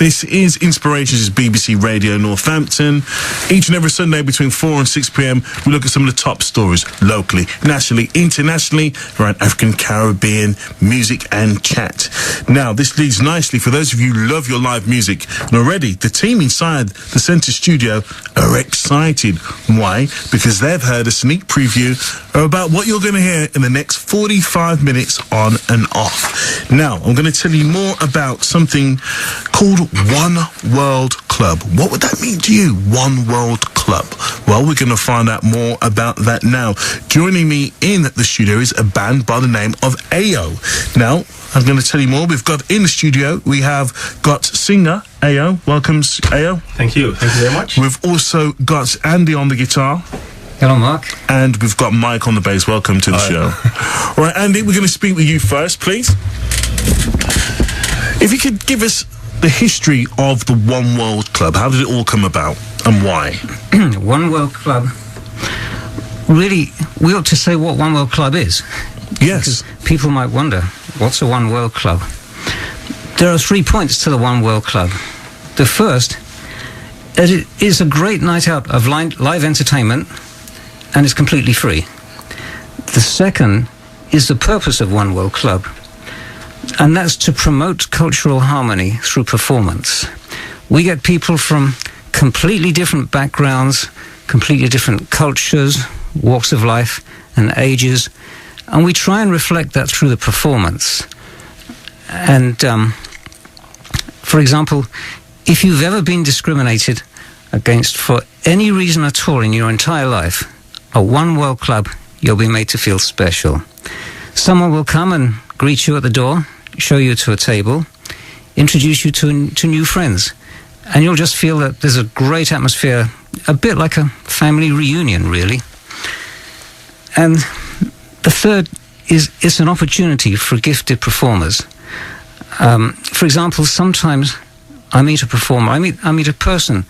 This is Inspirations, BBC Radio Northampton. Each and every Sunday between 4 and 6 p.m, we look at some of the top stories locally, nationally, internationally, around African, Caribbean, music and chat. Now, this leads nicely for those of you who love your live music. And already, the team inside the Centre Studio are excited. Why? Because they've heard a sneak preview about what you're going to hear in the next 45 minutes on and off. Now, I'm going to tell you more about something called One World Club. What would that mean to you, One World Club? Well, we're going to find out more about that now. Joining me in the studio is a band by the name of AO. Now, I'm going to tell you more. We've got in the studio, we have got singer AO. Welcome, AO. Thank you very much. We've also got Andy on the guitar. Hello, Mark. And we've got Mike on the bass. Welcome to the show. All right, Andy, we're going to speak with you first, please. If you could give us the history of the One World Club, how did it all come about and why? One World Club. Really, we ought to say what One World Club is. Yes. Because people might wonder, what's a One World Club? There are 3 points to the One World Club. The first, it is a great night out of live entertainment, and it's completely free. The second is the purpose of One World Club, and that's to promote cultural harmony through performance. We get people from completely different backgrounds, completely different cultures, walks of life and ages, and we try and reflect that through the performance. And for example, if you've ever been discriminated against for any reason at all in your entire life, at One World Club, you'll be made to feel special. Someone will come and greet you at the door, show you to a table, introduce you to new friends, and you'll just feel that there's a great atmosphere, a bit like a family reunion, really. And the third is it's an opportunity for gifted performers. For example, sometimes I meet a performer, I meet a person,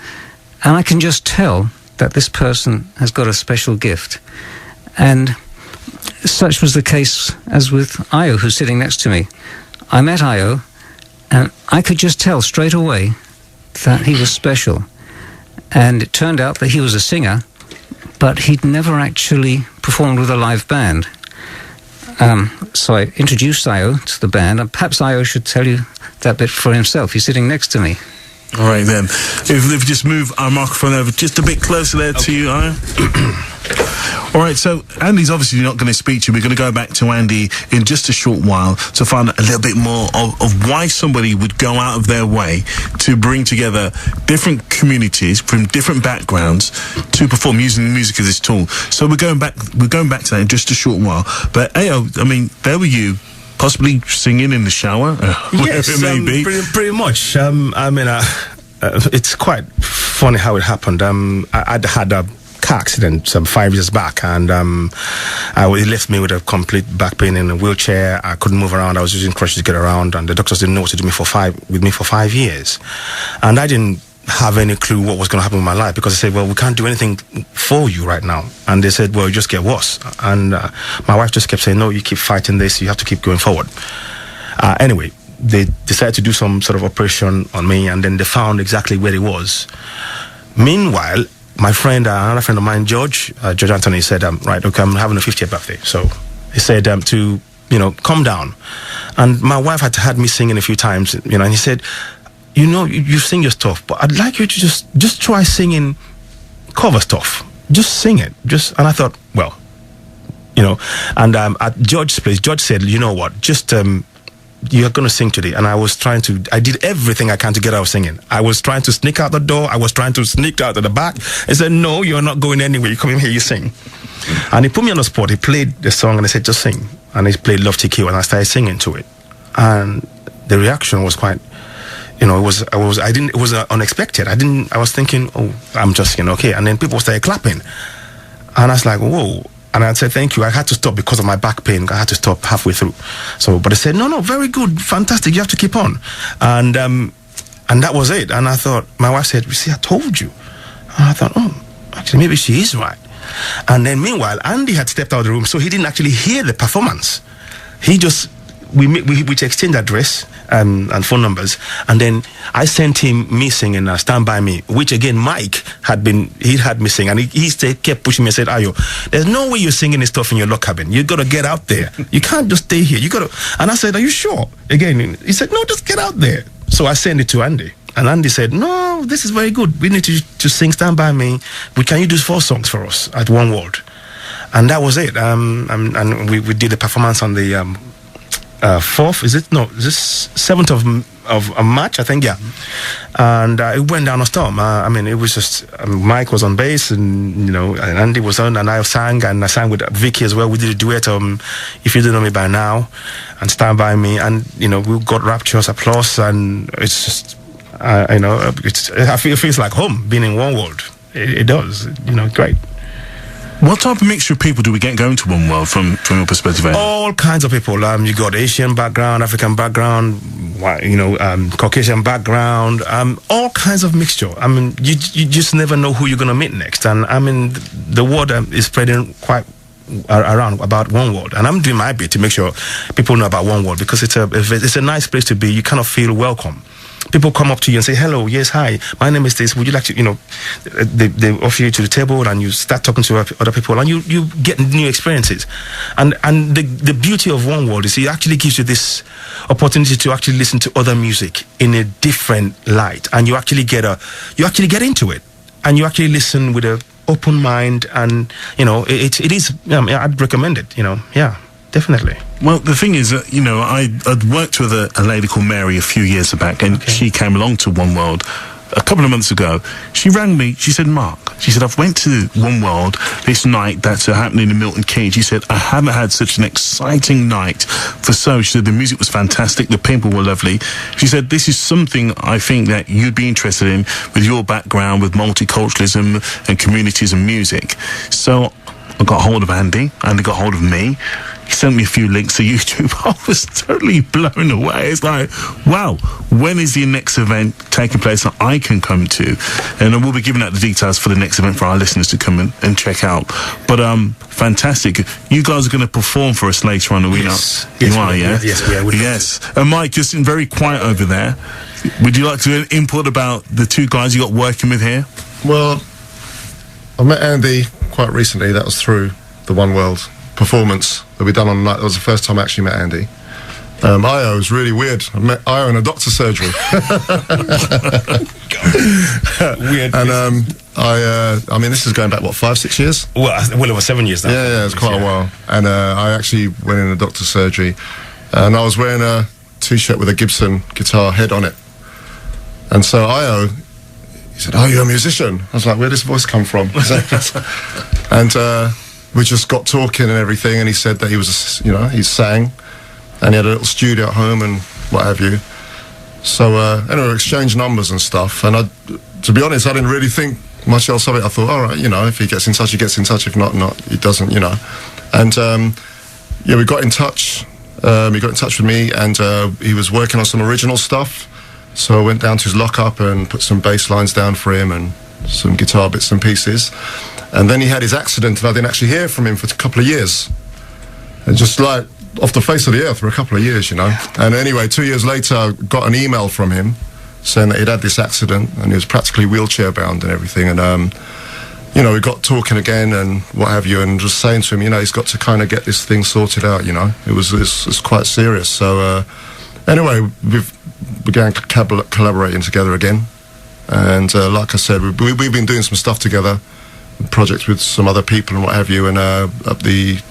and I can just tell that this person has got a special gift. And such was the case as with Io, who's sitting next to me. I met Io, and I could just tell straight away that he was special. And it turned out that he was a singer, but he'd never actually performed with a live band. So I introduced Io to the band, and perhaps Io should tell you that bit for himself. He's sitting next to me. All right, then. If we just move our microphone over just a bit closer there to you, Io. All right, so Andy's obviously not going to speak to you. We're going to go back to Andy in just a short while to find out a little bit more of why somebody would go out of their way to bring together different communities from different backgrounds to perform using music as this tool. So we're going back to that in just a short while. But Ao, I mean, there were you, possibly singing in the shower, yes, whatever it may be. Pretty much. It's quite funny how it happened. I'd had a car accident some 5 years back, and it left me with a complete back pain in a wheelchair. I couldn't move around. I was using crutches to get around, and the doctors didn't know what to do with me for 5 years. And I didn't have any clue what was going to happen with my life, because they said, well, we can't do anything for you right now. And they said, well, you just get worse. And my wife just kept saying, no, you keep fighting this, you have to keep going forward. Anyway, they decided to do some sort of operation on me, and then they found exactly where it was. Meanwhile, my friend, another friend of mine, George Anthony, said, right, okay, I'm having a 50th birthday. So he said to, calm down. And my wife had me singing a few times, and he said, you sing your stuff, but I'd like you to just try singing cover stuff. Just sing it. And I thought, well, and at George's place, George said, you know what, just you're going to sing today. And I did everything I can to get out of singing. I was trying to sneak out the door. I was trying to sneak out to the back. He said, no, you're not going anywhere. You come in here, you sing. And he put me on the spot. He played the song, and he said, just sing. And he played Love TQ, and I started singing to it. And the reaction was quite, it was unexpected. I was thinking, oh, I'm just singing, okay. And then people started clapping. And I was like, whoa. And I said, thank you. I had to stop because of my back pain. I had to stop halfway through. But they said, no, very good, fantastic. You have to keep on. And that was it. And I thought, my wife said, you see, I told you. And I thought, oh, actually, maybe she is right. And then meanwhile, Andy had stepped out of the room, so he didn't actually hear the performance. He just we exchanged address and phone numbers, and then I sent him me singing "Stand By Me," which again Mike had me sing, and he kept pushing me and said, "Ayo, there's no way you're singing this stuff in your log cabin. You got to get out there. You can't just stay here. You got to." And I said, "Are you sure?" Again, he said, "No, just get out there." So I sent it to Andy. And Andy said, "No, this is very good. We need to sing Stand By Me. Can you do 4 songs for us at One World?" And that was it. And we did the performance on the 4th, is it? No, this 7th of March, I think, yeah. And it went down a storm. I mean, it was just, Mike was on bass, and, and Andy was on, and I sang with Vicky as well. We did a duet, If You Don't Know Me By Now, and Stand By Me, and, we got rapturous applause, and it's just, it feels like home, being in One World. It does, great. What type of mixture of people do we get going to One World from your perspective? All kinds of people. You got Asian background, African background, Caucasian background, all kinds of mixture. I mean, you just never know who you're going to meet next. And I mean, the word is spreading quite around about One World, and I'm doing my bit to make sure people know about One World, because it's a nice place to be. You kind of feel welcome. People come up to you and say, "Hello, yes, hi, my name is this. Would you like to," they offer you to the table, and you start talking to other people, and you get new experiences. And the beauty of One World is it actually gives you this opportunity to actually listen to other music in a different light, and you actually get into it, and you actually listen with a open mind, and it is. I'd recommend it. Yeah. Definitely. Well, the thing is that, I'd worked with a lady called Mary a few years back, and she came along to One World a couple of months ago. She rang me. She said, "Mark," she said, "I've went to One World this night that's happening in Milton Keynes." She said, "I haven't had such an exciting night for so." She said, "The music was fantastic. The people were lovely." She said, "This is something I think that you'd be interested in with your background with multiculturalism and communities and music." So I got hold of Andy. Andy got hold of me. He sent me a few links to YouTube. I was totally blown away. It's like, wow, when is the next event taking place that I can come to? And we'll be giving out the details for the next event for our listeners to come in and check out. But fantastic. You guys are going to perform for us later on, are we not? You are, yeah? Yes, we are. Yes. And Mike, you're sitting very quiet over there. Would you like to input about the 2 guys you got working with here? Well, I met Andy quite recently. That was through the One World performance that we done on night. That was the first time I actually met Andy. Io was really weird. I met Io in a doctor's surgery. Weird. And I mean, this is going back, what, 5-6 years? Well, it was 7 years now. Yeah, it's quite a while. And I actually went in a doctor's surgery, and I was wearing a T-shirt with a Gibson guitar head on it. And so Io, he said, "Oh, you're a musician?" I was like, "Where does this voice come from?" And we just got talking and everything, and he said that he was, he sang, and he had a little studio at home and what have you. So anyway, we exchanged numbers and stuff, and to be honest, I didn't really think much else of it. I thought, all right, if he gets in touch, he gets in touch. If not, he doesn't, And we got in touch. He got in touch with me, and he was working on some original stuff. So I went down to his lockup and put some bass lines down for him and some guitar bits and pieces. And then he had his accident, and I didn't actually hear from him for a couple of years. And just like off the face of the earth for a couple of years, And anyway, 2 years later, I got an email from him saying that he'd had this accident and he was practically wheelchair bound and everything. And, we got talking again and what have you, and just saying to him, he's got to kind of get this thing sorted out, It was quite serious. So anyway, we began collaborating together again. And like I said, we've been doing some stuff together, projects with some other people and what have you, and up the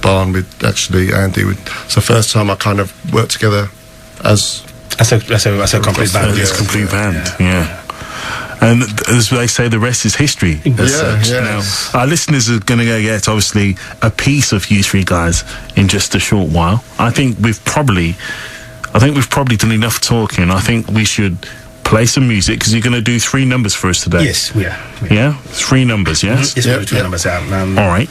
barn with actually Andy. It's the first time I kind of worked together as a complete band. Yes, complete band, yeah. And as they say, the rest is history. Now, our listeners are going to get, obviously, a piece of you 3 guys in just a short while. I think we've probably done enough talking. I think we should play some music, because you're going to do 3 numbers for us today. Yes, we are. Yeah? 3 numbers, yes? Yes, we'll do 3 numbers out. All right.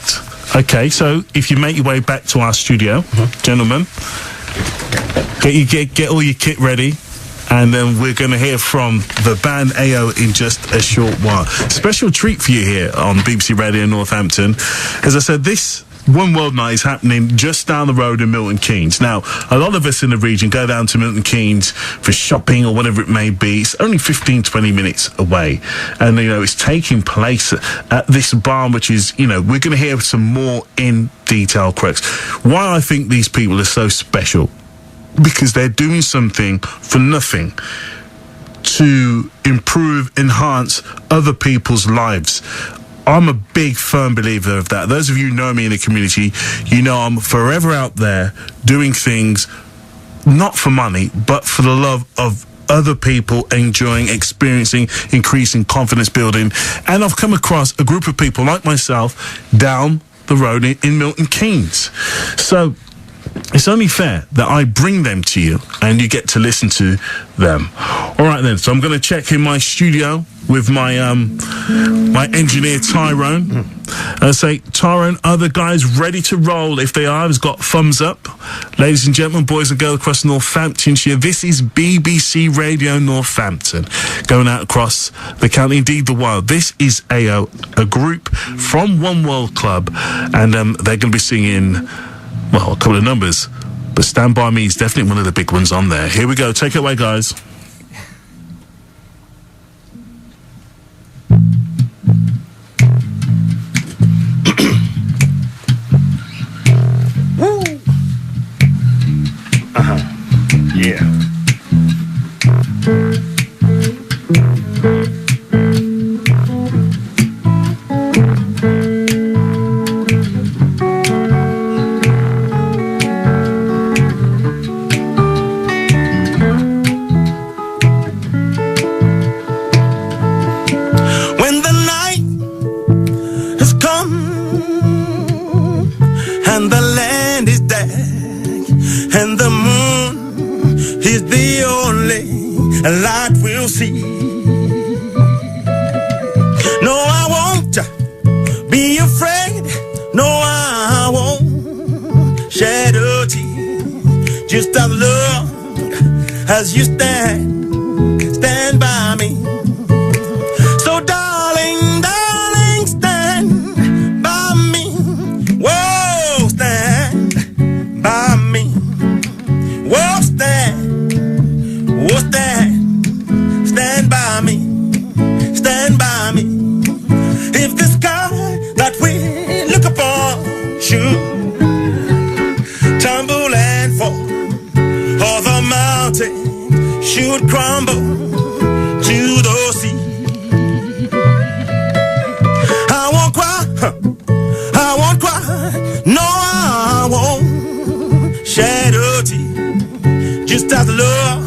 Okay, so if you make your way back to our studio, gentlemen, get all your kit ready, and then we're going to hear from the band AO in just a short while. Special treat for you here on BBC Radio Northampton. As I said, this One World Night is happening just down the road in Milton Keynes. Now, a lot of us in the region go down to Milton Keynes for shopping or whatever it may be. It's only 15, 20 minutes away. And, it's taking place at this bar, which is, we're going to hear some more in detail quirks. Why I think these people are so special, because they're doing something for nothing to improve, enhance other people's lives. I'm a big, firm believer of that. Those of you who know me in the community, I'm forever out there doing things not for money, but for the love of other people enjoying, experiencing, increasing confidence building. And I've come across a group of people like myself down the road in Milton Keynes. So it's only fair that I bring them to you and you get to listen to them. All right then, so I'm going to check in my studio with my my engineer Tyrone. And say, Tyrone, are the guys ready to roll? If they are, he's got thumbs up. Ladies and gentlemen, boys and girls across Northamptonshire, this is BBC Radio Northampton, going out across the county, indeed the world. This is AO, a group from One World Club, and they're going to be singing, well, a couple of numbers, but Stand By Me is definitely one of the big ones on there. Here we go. Take it away, guys. Yeah. When the night has come and the land is dark and the moon is the only light we'll see. No, I won't be afraid. No, I won't shed a tear. Just as long as you stand by me. So darling, darling, stand by me. Whoa, stand by me. Whoa, stand by me. Stand by me. If the sky that we look upon should tumble and fall, or the mountain should crumble to the sea, I won't cry, I won't cry, no, I won't shed a tear. Just as long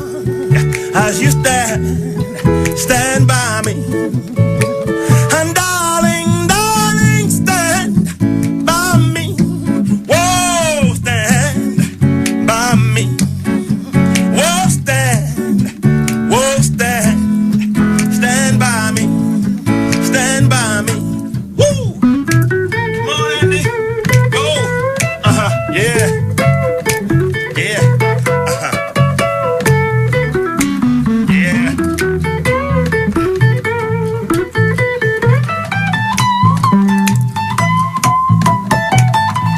as you stand by me. And darling, darling, stand by me. Whoa, stand by me. Whoa, stand by me. Stand by me. Woo! Come on, Andy. Go. Yeah. Yeah. Yeah.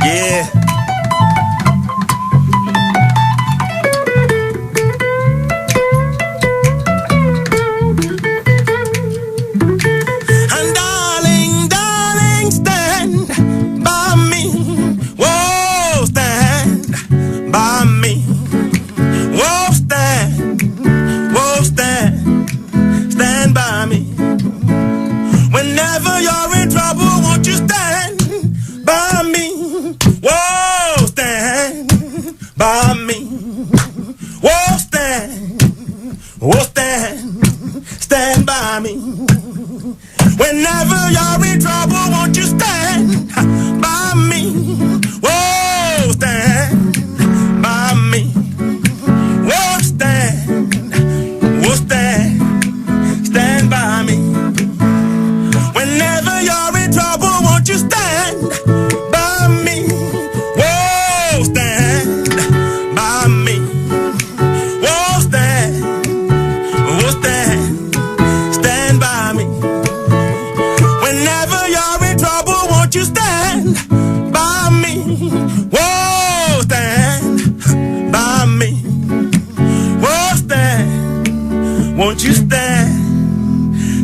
Yeah. And darling, darling, stand by me. Whoa, stand by me. Whoa, stand by me. Whenever you're in trouble, won't you stand by me? Whoa, stand by me. Whoa, stand by me. Whenever you're in trouble, won't you stand by me? Whoa, stand by me. Whoa, stand by me. Whenever you're in trouble, won't you stand by me? Whoa, stand by me. Whoa, stand by me. Whenever you're in trouble, won't you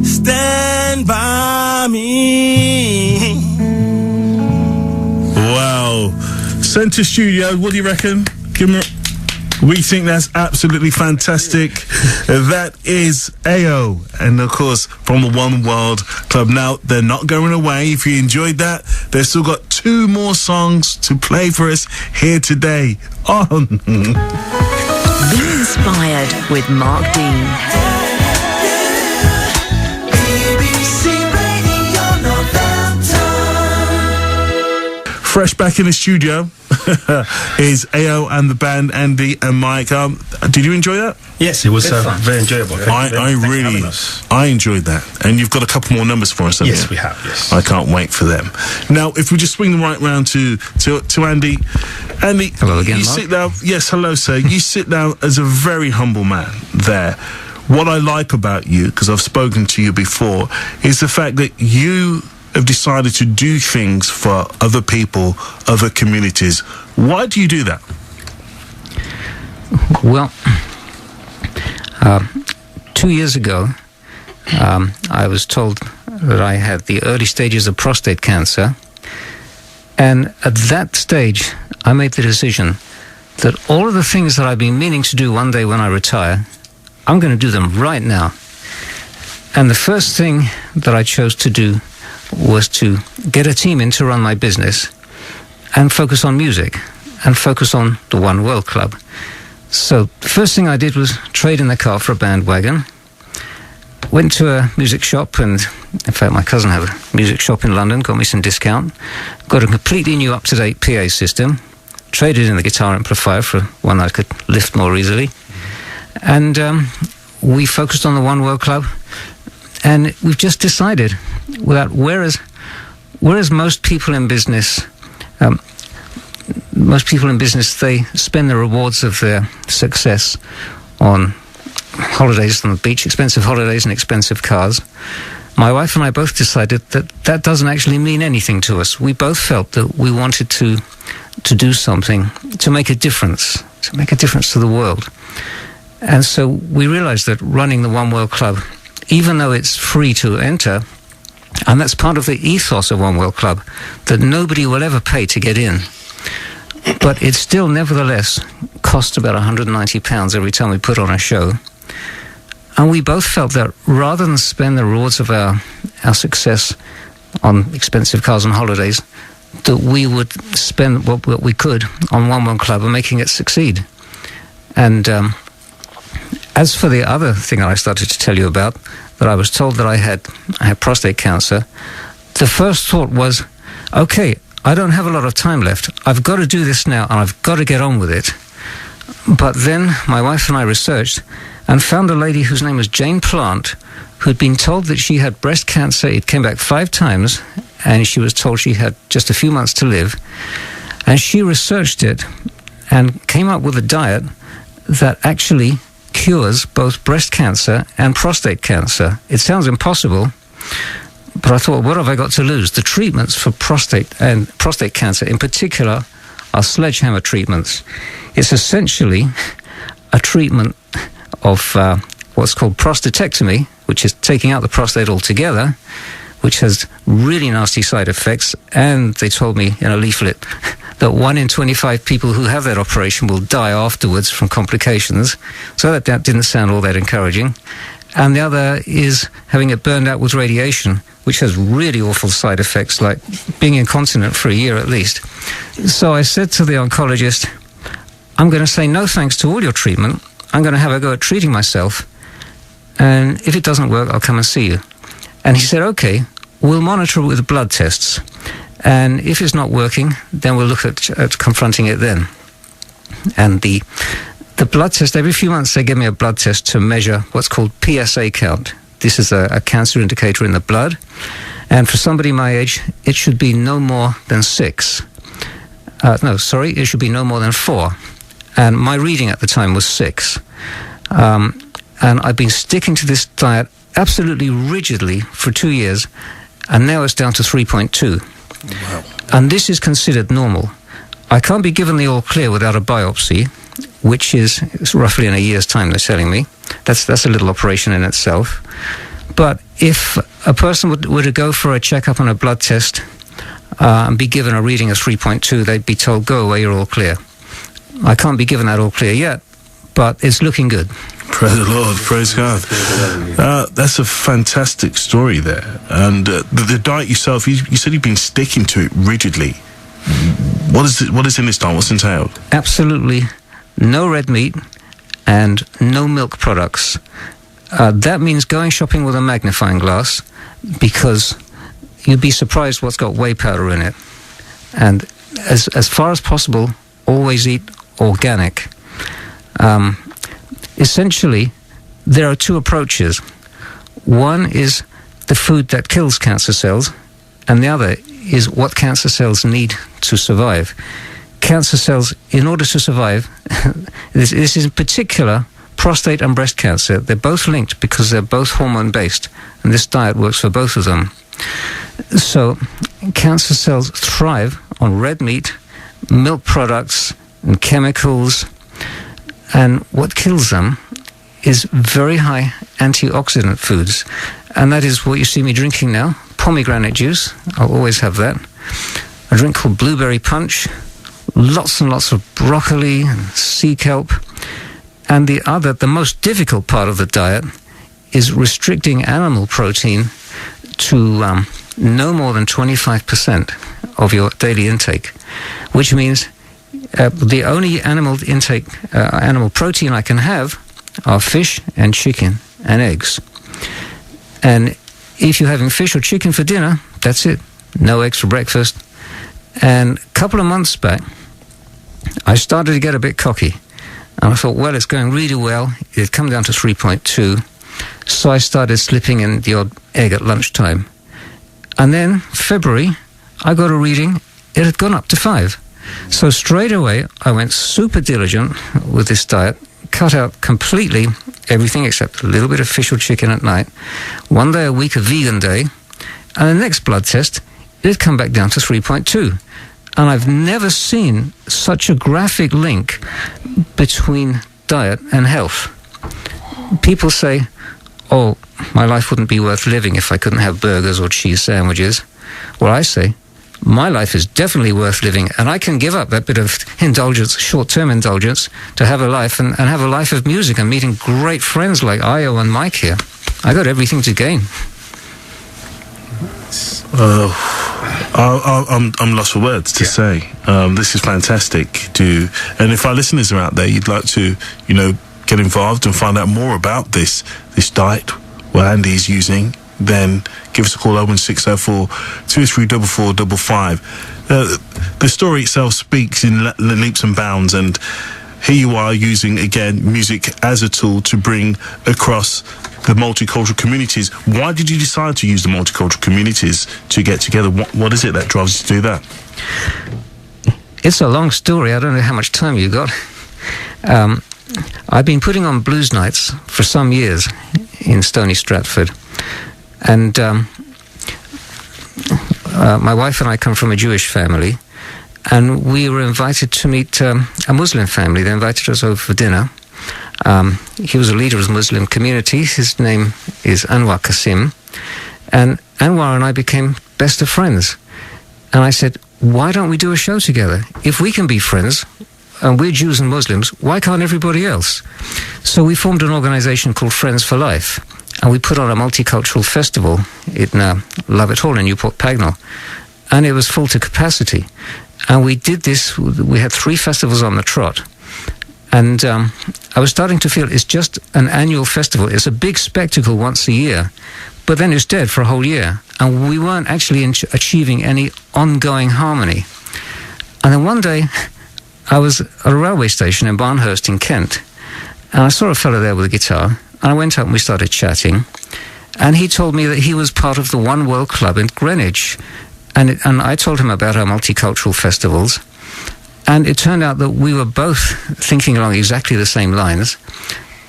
stand by me. Wow. Centre Studio, what do you reckon? We think that's absolutely fantastic. That is AO, and of course from the One World Club. Now they're not going away. If you enjoyed that, they've still got 2 more songs to play for us here today on Be Inspired with Mark Dean. BBC Radio Northampton. fresh back in the studio. Is AO and the band, Andy and Mike. Did you enjoy that? Yes, it was very enjoyable. I enjoyed that. And you've got a couple more numbers for us, haven't you? Yes, we have, yes. I can't wait for them. Now, if we just swing them right round to Andy. Andy, hello again, you Mark. sit down. Yes, hello, sir. You sit down as a very humble man there. What I like about you, because I've spoken to you before, is the fact that you have decided to do things for other people, other communities. Why do you do that? Well, 2 years ago, I was told that I had the early stages of prostate cancer. And at that stage, I made the decision that all of the things that I've been meaning to do one day when I retire, I'm going to do them right now. And the first thing that I chose to do was to get a team in to run my business and focus on music and focus on the One World Club. So the first thing I did was trade in the car for a bandwagon. Went to a music shop, and in fact my cousin had a music shop in London, got me some discount. Got a completely new up-to-date PA system. Traded in the guitar amplifier for one I could lift more easily. And we focused on the One World Club. And we've just decided, whereas most people in business, they spend the rewards of their success on holidays on the beach, expensive holidays and expensive cars. My wife and I both decided that that doesn't actually mean anything to us. We both felt that we wanted to do something to make a difference to the world. And so we realized that running the One World Club, even though it's free to enter, and that's part of the ethos of One World Club, that nobody will ever pay to get in, but it still nevertheless costs about £190 every time we put on a show. And we both felt that rather than spend the rewards of our success on expensive cars and holidays, that we would spend what we could on One World Club and making it succeed. And as for the other thing I started to tell you about, that I was told that I had prostate cancer, the first thought was, okay, I don't have a lot of time left. I've got to do this now, and I've got to get on with it. But then my wife and I researched and found a lady whose name was Jane Plant, who'd been told that she had breast cancer. It came back 5 times, and she was told she had just a few months to live. And she researched it and came up with a diet that actually cures both breast cancer and prostate cancer. It sounds impossible, but I thought, what have I got to lose? The treatments for prostate cancer in particular are sledgehammer treatments. It's essentially a treatment of what's called prostatectomy, which is taking out the prostate altogether, which has really nasty side effects. And they told me in a leaflet that 1 in 25 people who have that operation will die afterwards from complications. So that didn't sound all that encouraging. And the other is having it burned out with radiation, which has really awful side effects, like being incontinent for a year at least. So I said to the oncologist, I'm going to say no thanks to all your treatment. I'm going to have a go at treating myself. And if it doesn't work, I'll come and see you. And he said, okay, we'll monitor it with blood tests. And if it's not working, then we'll look at confronting it then. And the blood test, every few months they give me a blood test to measure what's called PSA count. This is a cancer indicator in the blood. And for somebody my age, it should be no more than 6. It should be no more than 4. And my reading at the time was 6. And I've been sticking to this diet absolutely rigidly for 2 years, and now it's down to 3.2. Wow. And this is considered normal. I can't be given the all clear without a biopsy, which is roughly in a year's time, they're telling me. That's a little operation in itself. But if a person were to go for a checkup on a blood test and be given a reading of 3.2, they'd be told, go away, you're all clear. I can't be given that all clear yet, but it's looking good. Praise the Lord, praise God. That's a fantastic story there. And the diet yourself, you said you've been sticking to it rigidly. What is in this diet? What's entailed? Absolutely no red meat and no milk products. That means going shopping with a magnifying glass, because you'd be surprised what's got whey powder in it. And as far as possible, always eat organic. Essentially, there are two approaches. One is the food that kills cancer cells, and the other is what cancer cells need to survive. Cancer cells, in order to survive, this is in particular prostate and breast cancer. They're both linked because they're both hormone-based, and this diet works for both of them. So cancer cells thrive on red meat, milk products, and chemicals, and what kills them is very high antioxidant foods, and that is what you see me drinking now. Pomegranate juice, I'll always have that. A drink called blueberry punch, lots and lots of broccoli and sea kelp. And the most difficult part of the diet is restricting animal protein to no more than 25% of your daily intake, which means the only animal protein I can have are fish and chicken and eggs. And if you're having fish or chicken for dinner, that's it. No eggs for breakfast. And a couple of months back, I started to get a bit cocky. And I thought, well, it's going really well. It had come down to 3.2. So I started slipping in the odd egg at lunchtime. And then, February, I got a reading. It had gone up to 5. So straight away, I went super diligent with this diet, cut out completely everything except a little bit of fish or chicken at night. 1 day a week, a vegan day. And the next blood test, it had come back down to 3.2. And I've never seen such a graphic link between diet and health. People say, oh, my life wouldn't be worth living if I couldn't have burgers or cheese sandwiches. Well, I say, my life is definitely worth living, and I can give up that bit of indulgence, short-term indulgence, to have a life and have a life of music and meeting great friends like Io and Mike here. I got everything to gain. I'm lost for words to say. This is fantastic. And if our listeners are out there, you'd like to, get involved and find out more about this diet, what Andy is using, then give us a call 01604 234455. The story itself speaks in leaps and bounds, and here you are using, again, music as a tool to bring across the multicultural communities. Why did you decide to use the multicultural communities to get together? What is it that drives you to do that? It's a long story. I don't know how much time you got. I've been putting on blues nights for some years in Stony Stratford. And my wife and I come from a Jewish family, and we were invited to meet a Muslim family. They invited us over for dinner. He was a leader of the Muslim community. His name is Anwar Qasim. And Anwar and I became best of friends. And I said, why don't we do a show together? If we can be friends, and we're Jews and Muslims, why can't everybody else? So we formed an organization called Friends for Life. And we put on a multicultural festival in Lovett Hall in Newport Pagnell. And it was full to capacity. And we did this, we had 3 festivals on the trot. And I was starting to feel it's just an annual festival. It's a big spectacle once a year. But then it's dead for a whole year. And we weren't actually achieving any ongoing harmony. And then one day, I was at a railway station in Barnhurst in Kent. And I saw a fellow there with a guitar. And I went up and we started chatting. And he told me that he was part of the One World Club in Greenwich. And I told him about our multicultural festivals. And it turned out that we were both thinking along exactly the same lines.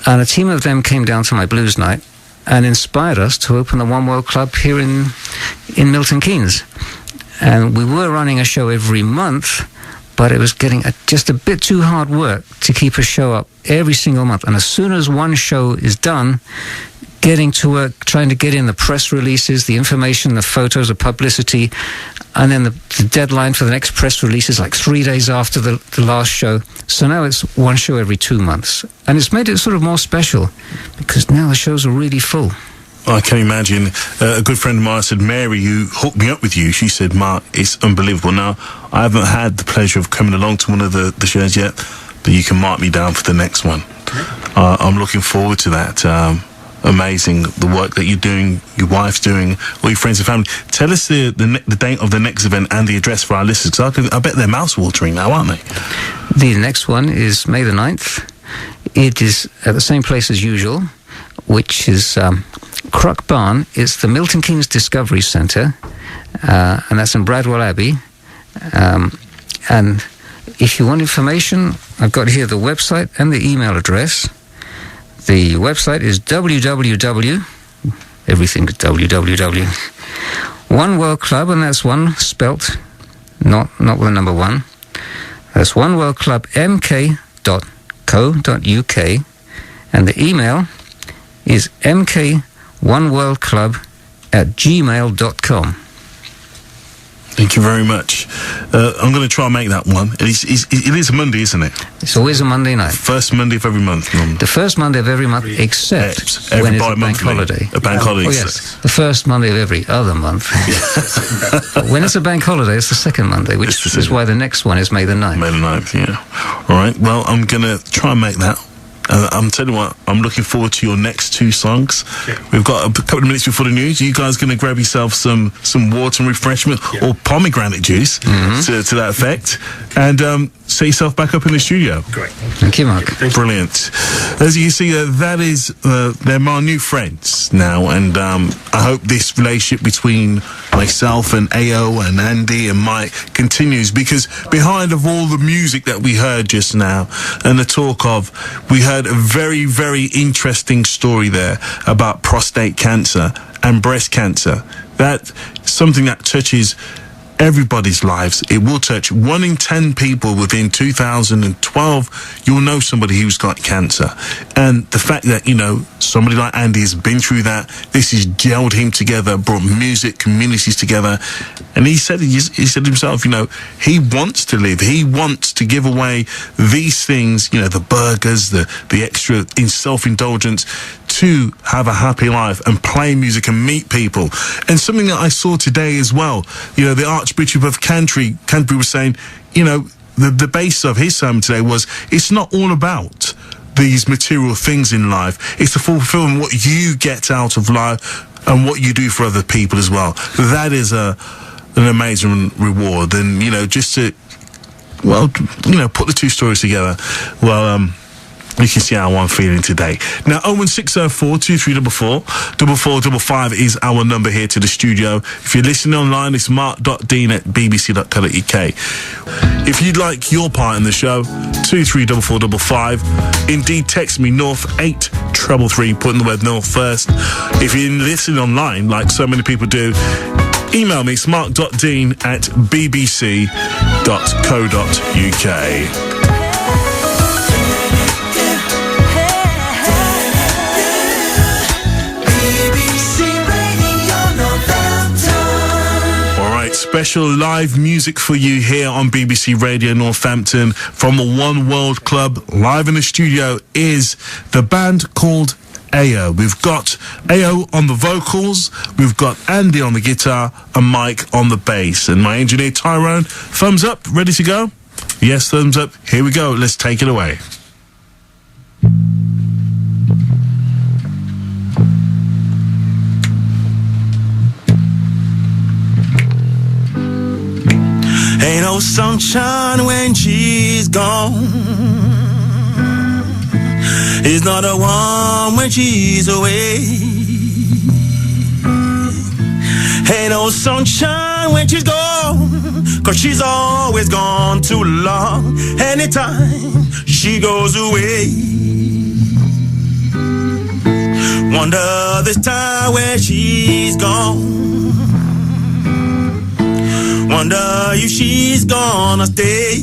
And a team of them came down to my blues night and inspired us to open the One World Club here in Milton Keynes. And we were running a show every month, but it was getting just a bit too hard work to keep a show up every single month. And as soon as one show is done, getting to work, trying to get in the press releases, the information, the photos, the publicity, and then the deadline for the next press release is like 3 days after the last show. So now it's one show every 2 months. And it's made it sort of more special, because now the shows are really full. I can imagine. A good friend of mine said, Mary, who hooked me up with you, she said, Mark, it's unbelievable. Now, I haven't had the pleasure of coming along to one of the shows yet, but you can mark me down for the next one. I'm looking forward to that. Amazing, the work that you're doing, your wife's doing, all your friends and family. Tell us the date of the next event and the address for our listeners, because I bet they're mouth-watering now, aren't they? The next one is May the 9th. It is at the same place as usual, which is Crock Barn. It's the Milton Keynes Discovery Centre, and that's in Bradwell Abbey. And if you want information, I've got here the website and the email address. The website is everything is www. One World Club, and that's one spelt, not with the number one. That's One World Club mk.co.uk, and the email is mk1worldclub@gmail.com. Thank you very much. I'm going to try and make that one. It is a Monday, isn't it? It's always a Monday night. First Monday of every month. The first Monday of every month, except when it's a bank holiday. A bank holiday. Oh, yes. The first Monday of every other month. But when it's a bank holiday, it's the second Monday, which is why the next one is May the 9th. May the 9th, yeah. All right. Well, I'm going to try and make that. I'm telling you what, I'm looking forward to your next two songs. Yeah. We've got a couple of minutes before the news. You guys going to grab yourself some water and refreshment, or pomegranate juice to that effect, and set yourself back up in the studio. Great. Thank you, Mark. Brilliant. As you can see, that is they're my new friends now, and I hope this relationship between myself and AO and Andy and Mike continues, because behind of all the music that we heard just now and the talk of, we heard a very, very interesting story there about prostate cancer and breast cancer. That's something that touches everybody's lives. It will touch 1 in 10 people within 2012. You'll know somebody who's got cancer. And the fact that, somebody like Andy has been through that, this has gelled him together, brought music, communities together. And he said himself, he wants to live. He wants to give away these things, the burgers, the extra in self-indulgence, to have a happy life and play music and meet people. And something that I saw today as well, the Archbishop of Canterbury was saying, the base of his sermon today was, it's not all about these material things in life. It's to fulfill what you get out of life and what you do for other people as well. That is an amazing reward. And, just to, put the two stories together, you can see how I'm feeling today. Now, 01604-2344-4455 is our number here to the studio. If you're listening online, it's mark.dean@bbc.co.uk. If you'd like your part in the show, 234455. Indeed, text me North 833, putting the word North first. If you're listening online, like so many people do, email me, it's mark.dean@bbc.co.uk. Special live music for you here on BBC Radio Northampton from the One World Club. Live in the studio is the band called AO. We've got AO on the vocals, we've got Andy on the guitar, and Mike on the bass. And my engineer Tyrone, thumbs up, ready to go? Yes, thumbs up. Here we go. Let's take it away. Ain't no sunshine when she's gone. It's not a warm when she's away. Ain't no sunshine when she's gone, 'cause she's always gone too long. Anytime she goes away, wonder this time where she's gone. Wonder if she's gonna stay.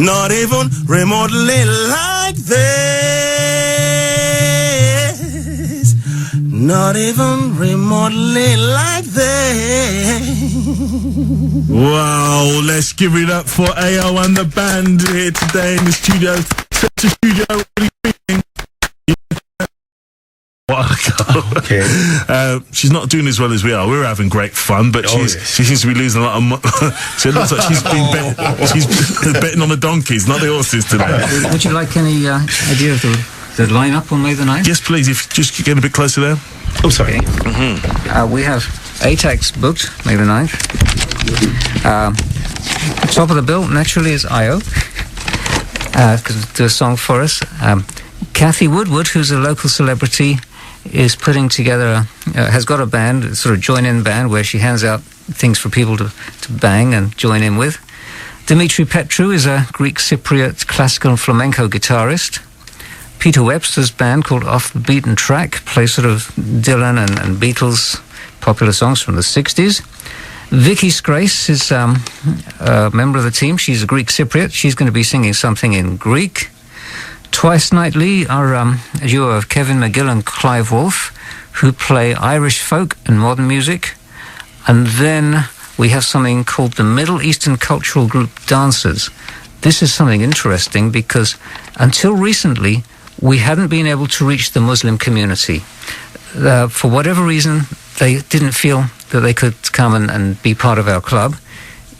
not even remotely like this, not even remotely like this. Wow, let's give it up for AO and the band here today in the studio. Step to studio, what are you feeling? Okay. She's not doing as well as we are. We're having great fun, but she seems to be losing a lot of money. So it looks like she's betting on the donkeys, not the horses today. Would you like any idea of the lineup on May the 9th? Yes, please, if you just get a bit closer there. Oh, sorry. Mm-hmm. We have 8 acts booked May the 9th. Top of the bill, naturally, is IO. Going to do a song for us. Kathy Woodward, who's a local celebrity, is putting together, has got a band, a sort of join-in band, where she hands out things for people to bang and join in with. Dimitri Petru is a Greek Cypriot classical and flamenco guitarist. Peter Webster's band, called Off the Beaten Track, plays sort of Dylan and Beatles popular songs from the 60s. Vicky Scrace is a member of the team. She's a Greek Cypriot. She's going to be singing something in Greek. Twice Nightly are a duo of Kevin McGill and Clive Wolfe, who play Irish folk and modern music. And then we have something called the Middle Eastern Cultural Group Dancers. This is something interesting because until recently, we hadn't been able to reach the Muslim community. For whatever reason, they didn't feel that they could come and be part of our club,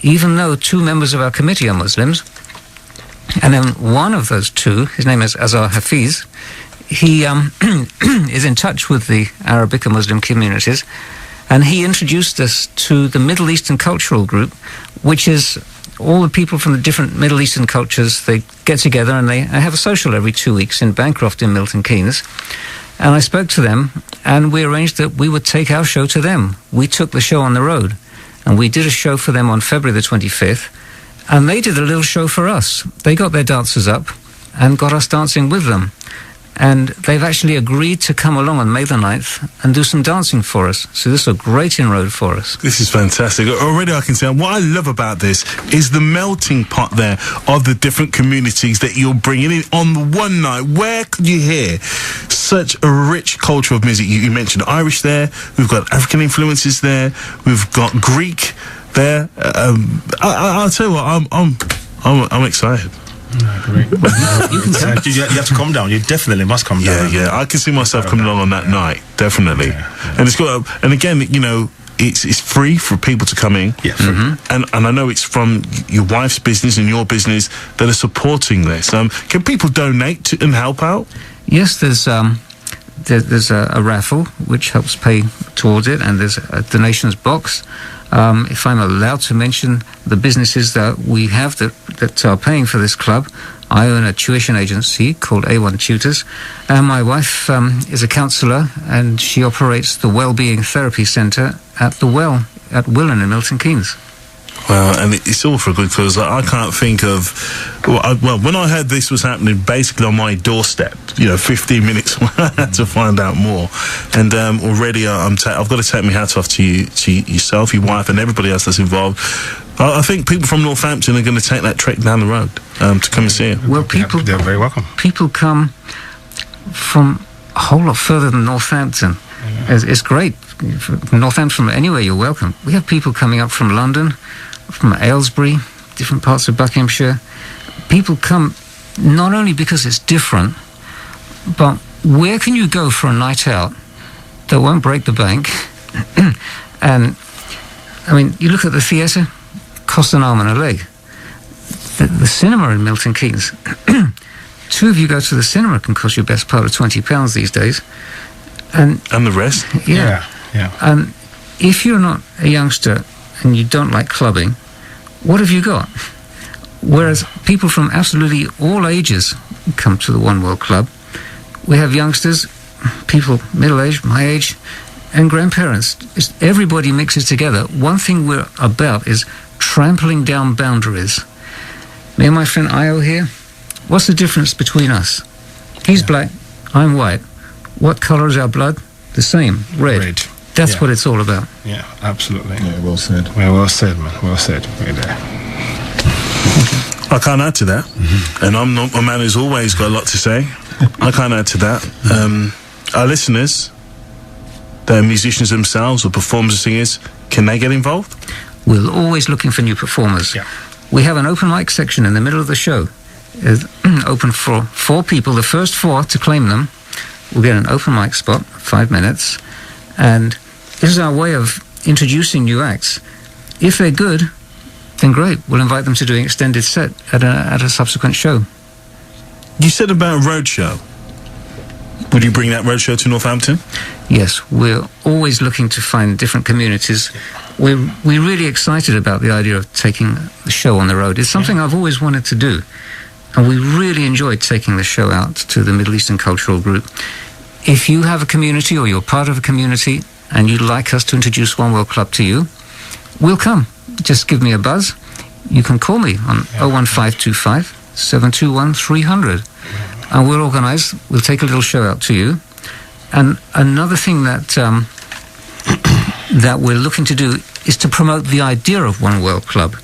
even though 2 members of our committee are Muslims. And then one of those 2, his name is Azhar Hafiz, he is in touch with the Arabic and Muslim communities, and he introduced us to the Middle Eastern Cultural Group, which is all the people from the different Middle Eastern cultures. They get together and they have a social every 2 weeks in Bancroft in Milton Keynes. And I spoke to them, and we arranged that we would take our show to them. We took the show on the road, and we did a show for them on February the 25th, and they did a little show for us. They got their dancers up and got us dancing with them. And they've actually agreed to come along on May the 9th and do some dancing for us. So this is a great inroad for us. This is fantastic. Already I can see, what I love about this is the melting pot there of the different communities that you're bringing in on the one night. Where could you hear such a rich culture of music? You mentioned Irish there. We've got African influences there. We've got Greek there. I'll tell you what, I'm excited. Great. You have to come down. You definitely must come down. Yeah. I can see myself coming along on that night, definitely. And it's got, and again, you know, it's free for people to come in. Yeah. Mm-hmm. And I know it's from your wife's business and your business that are supporting this. Can people donate and help out? Yes, there's a raffle which helps pay towards it, and there's a donations box. If I'm allowed to mention the businesses that we have that are paying for this club, I own a tuition agency called A1 Tutors, and my wife is a counsellor, and she operates the Wellbeing Therapy Centre at the Well at Willen in Milton Keynes. Well, and it's all for a good cause. I can't think of... Well, when I heard this was happening basically on my doorstep, 15 minutes I had to find out more. And already I've got to take my hat off to yourself, your wife, and everybody else that's involved. I think people from Northampton are going to take that trek down the road to come and see it. Well, they're very welcome. People come from a whole lot further than Northampton. Yeah. It's great. From Northampton, from anywhere, you're welcome. We have people coming up from London, from Aylesbury, different parts of Buckinghamshire. People come not only because it's different, but where can you go for a night out that won't break the bank? And, I mean, you look at the theatre, costs an arm and a leg. The cinema in Milton Keynes, 2 of you go to the cinema can cost you best part of £20 these days. And the rest? Yeah. And if you're not a youngster and you don't like clubbing, what have you got? Whereas people from absolutely all ages come to the One World Club. We have youngsters, people middle-aged, my age, and grandparents. Everybody mixes together. One thing we're about is trampling down boundaries. Me and my friend Io here, what's the difference between us? He's black, I'm white. What colour is our blood? The same, red. That's what it's all about. Yeah, absolutely. Yeah, well said. Well said, man. Well said. Right there. I can't add to that. And I'm not a man who's always got a lot to say. I can't add to that. Our listeners, the musicians themselves or performers or singers, can they get involved? We're always looking for new performers. Yeah. We have an open mic section in the middle of the show. It's open for 4 people. The first 4 to claim them will get an open mic spot, 5 minutes. And this is our way of introducing new acts. If they're good, then great. We'll invite them to do an extended set at a subsequent show. You said about a roadshow. Would you bring that roadshow to Northampton? Yes, we're always looking to find different communities. We're really excited about the idea of taking the show on the road. It's something I've always wanted to do. And we really enjoyed taking the show out to the Middle Eastern Cultural Group. If you have a community or you're part of a community and you'd like us to introduce One World Club to you, we'll come. Just give me a buzz. You can call me on 01525 721 300. And we'll organise, we'll take a little show out to you. And another thing that that we're looking to do is to promote the idea of One World Club.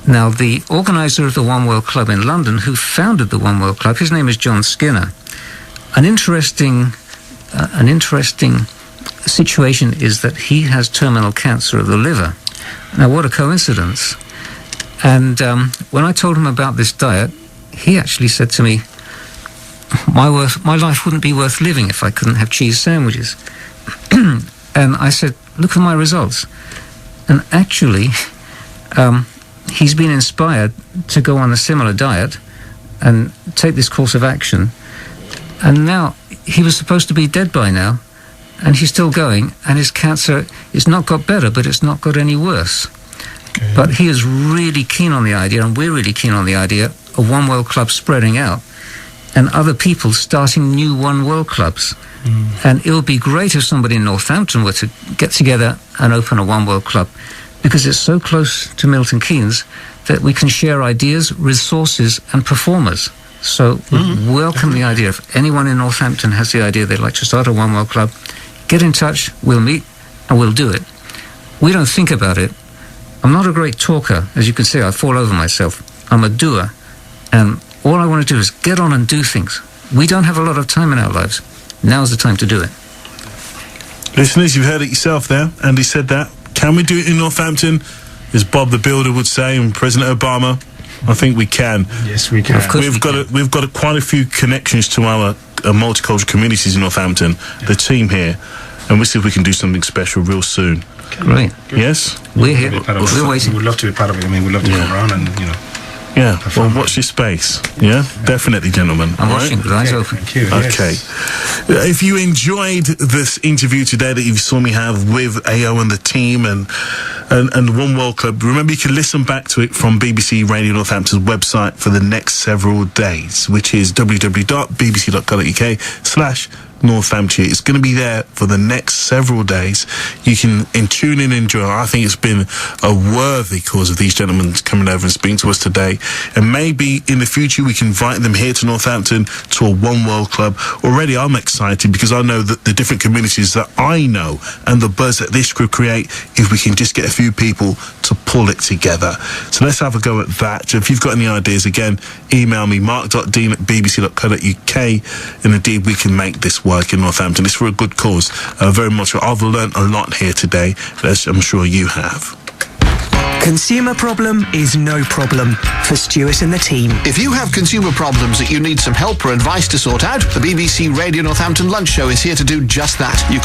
Now, the organiser of the One World Club in London, who founded the One World Club, his name is John Skinner. An interesting situation is that he has terminal cancer of the liver. Now, what a coincidence. And when I told him about this diet, he actually said to me, my life wouldn't be worth living if I couldn't have cheese sandwiches. And I said, look at my results. And actually, he's been inspired to go on a similar diet and take this course of action. And now, he was supposed to be dead by now, and he's still going, and his cancer is not got better, but it's not got any worse. Okay. But he is really keen on the idea, and we're really keen on the idea of One World Club spreading out and other people starting new One World Clubs. And it would be great if somebody in Northampton were to get together and open a One World Club, because it's so close to Milton Keynes that we can share ideas, resources and performers. So we welcome the idea. If anyone in Northampton has the idea they'd like to start a One World Club, get in touch, we'll meet and we'll do it. We don't think about it. I'm not a great talker. As you can see, I fall over myself. I'm a doer. And all I want to do is get on and do things. We don't have a lot of time in our lives. Now's the time to do it. Listeners, you've heard it yourself there. Andy said that. Can we do it in Northampton? As Bob the Builder would say, and President Obama, I think we can. Yes, we can. Of course we've got quite a few connections to our multicultural communities in Northampton, the team here, and we'll see if we can do something special real soon. Great. Yes? We're here. We're waiting. We'd love to be part of it. I mean, we'd love to come around and, you know. Yeah, well, watch your space. Yeah, definitely, gentlemen. I'm watching with eyes open. Thank you. Okay. Yes. If you enjoyed this interview today that you saw me have with AO and the team and One World Club, remember you can listen back to it from BBC Radio Northampton's website for the next several days, which is www.bbc.co.uk/Northamptonshire. It's going to be there for the next several days. You can tune in and enjoy. I think it's been a worthy cause of these gentlemen coming over and speaking to us today. And maybe in the future we can invite them here to Northampton to a One World Club. Already I'm excited because I know that the different communities that I know and the buzz that this could create if we can just get a few people to pull it together. So let's have a go at that. If you've got any ideas, again, email me, mark.dean@bbc.co.uk, and indeed we can make this work in Northampton. It's for a good cause. Very much. I've learnt a lot here today, as I'm sure you have. Consumer problem is no problem for Stuart and the team. If you have consumer problems that you need some help or advice to sort out, the BBC Radio Northampton Lunch Show is here to do just that. You